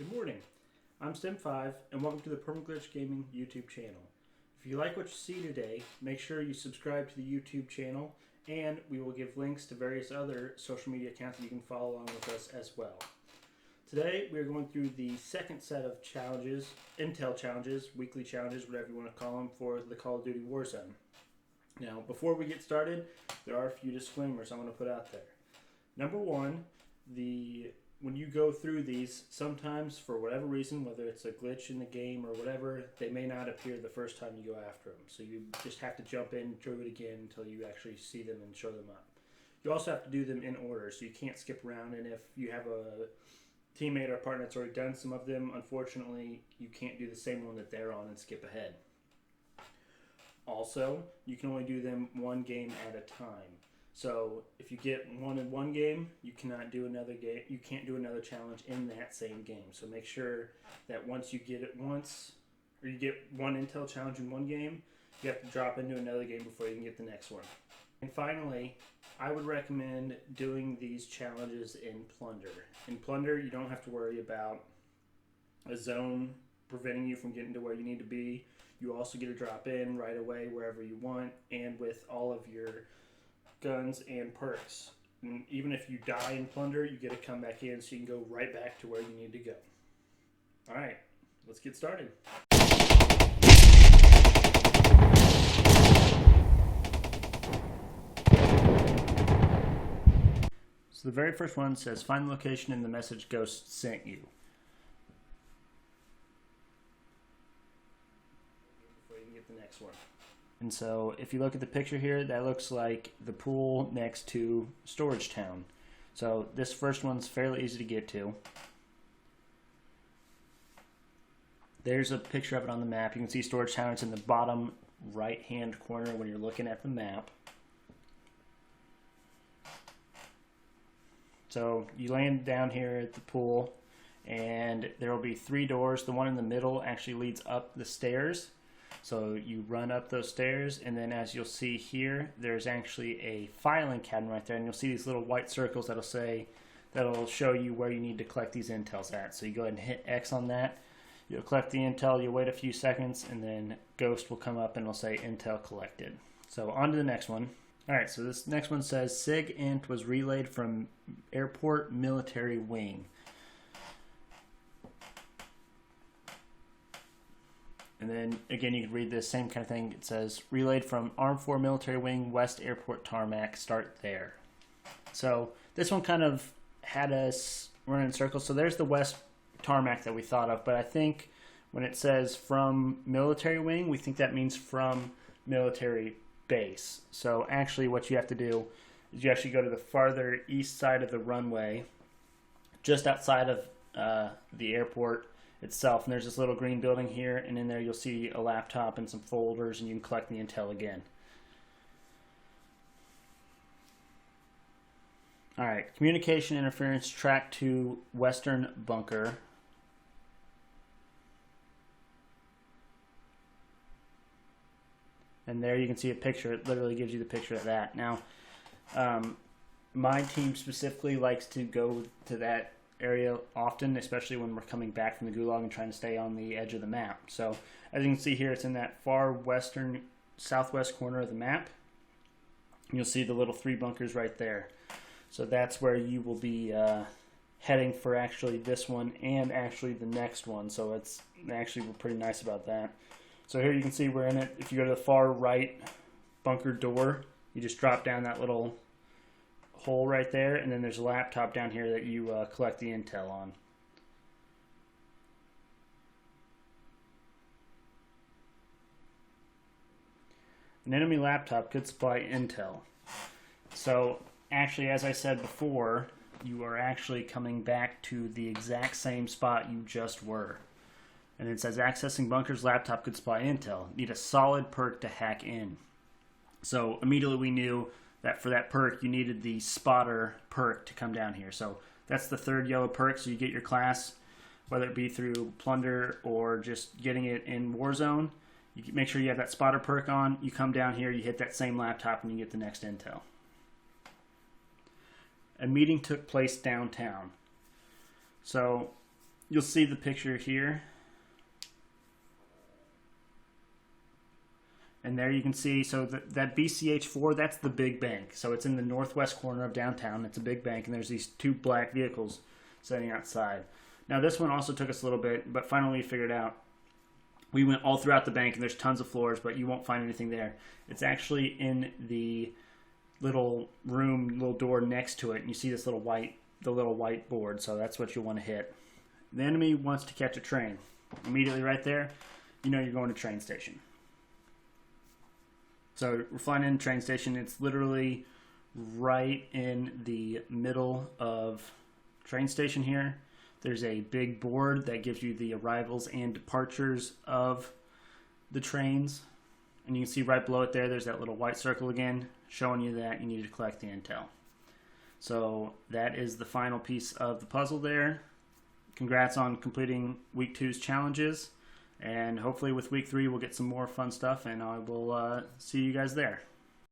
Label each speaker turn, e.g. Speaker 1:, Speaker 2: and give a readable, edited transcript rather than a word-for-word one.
Speaker 1: Good morning, I'm Stem5 and welcome to the Permaglitch Gaming YouTube channel. If you like what you see today, make sure you subscribe to the YouTube channel and we will give links to various other social media accounts that you can follow along with us as well. Today we are going through the second set of challenges, Intel challenges, weekly challenges, whatever you want to call them, for the Call of Duty Warzone. Now before we get started, there are a few disclaimers I want to put out there. Number one, when you go through these, sometimes for whatever reason, whether it's a glitch in the game or whatever, they may not appear the first time you go after them. So you just have to jump in, do it again until you actually see them and show them up. You also have to do them in order, so you can't skip around. And if you have a teammate or partner that's already done some of them, unfortunately, you can't do the same one that they're on and skip ahead. Also, you can only do them one game at a time. So if you get one in one game, you cannot do another game. You can't do another challenge in that same game. So make sure that once you get it once, or you get one Intel challenge in one game, you have to drop into another game before you can get the next one. And finally, I would recommend doing these challenges in Plunder. In Plunder, you don't have to worry about a zone preventing you from getting to where you need to be. You also get to drop in right away wherever you want, and with all of your guns and perks. And even if you die in Plunder, you get to come back in so you can go right back to where you need to go. Alright, let's get started. So the very first one says, find the location and the message Ghost sent you. Before you can get the next one. And so if you look at the picture here, that looks like the pool next to Storage Town. So this first one's fairly easy to get to. There's a picture of it on the map. You can see Storage Town. It's in the bottom right hand corner when you're looking at the map. So you land down here at the pool and there will be 3 doors. The one in the middle actually leads up the stairs. So you run up those stairs, and then as you'll see here, there's actually a filing cabinet right there, and you'll see these little white circles that'll show you where you need to collect these intels at. So you go ahead and hit X on that. You'll collect the intel, you'll wait a few seconds, and then Ghost will come up and it'll say intel collected. So on to the next one. Alright, so this next one says SIG int was relayed from airport military wing. And then, again, you can read this same kind of thing. It says, relayed from Armed 4 Military Wing, West Airport Tarmac, start there. So this one kind of had us running in circles. So there's the West Tarmac that we thought of. But I think when it says from Military Wing, we think that means from military base. So actually what you have to do is you actually go to the farther east side of the runway, just outside of the airport itself, and there's this little green building here, and in there you'll see a laptop and some folders, and you can collect the intel again. Alright, communication interference track to western bunker. And there you can see a picture. It literally gives you the picture of that. Now, my team specifically likes to go to that area often, especially when we're coming back from the gulag and trying to stay on the edge of the map. So as you can see here, it's in that far western southwest corner of the map. You'll see the little 3 bunkers right there. So that's where you will be heading for actually this one and actually the next one. So it's actually, we're pretty nice about that. So here you can see we're in it. If you go to the far right bunker door, you just drop down that little hole right there, and then there's a laptop down here that you collect the intel on. An enemy laptop could supply intel. So actually, as I said before, you are actually coming back to the exact same spot you just were. And it says accessing bunkers, laptop could supply intel. Need a solid perk to hack in. So immediately we knew that for that perk, you needed the spotter perk to come down here. So that's the 3rd yellow perk. So you get your class, whether it be through Plunder or just getting it in Warzone. You make sure you have that spotter perk on. You come down here, you hit that same laptop, and you get the next intel. A meeting took place downtown. So you'll see the picture here. And there you can see, so that BCH4, that's the big bank. So it's in the northwest corner of downtown. It's a big bank, and there's these 2 black vehicles sitting outside. Now this one also took us a little bit, but finally we figured out. We went all throughout the bank, and there's tons of floors, but you won't find anything there. It's actually in the little room, little door next to it, and you see this little white board, so that's what you want to hit. The enemy wants to catch a train. Immediately right there, you know you're going to train station. So we're flying in train station. It's literally right in the middle of train station here. There's a big board that gives you the arrivals and departures of the trains. And you can see right below it there's that little white circle again, showing you that you need to collect the intel. So that is the final piece of the puzzle there. Congrats on completing week 2's challenges. And hopefully with week 3 we'll get some more fun stuff, and I will see you guys there.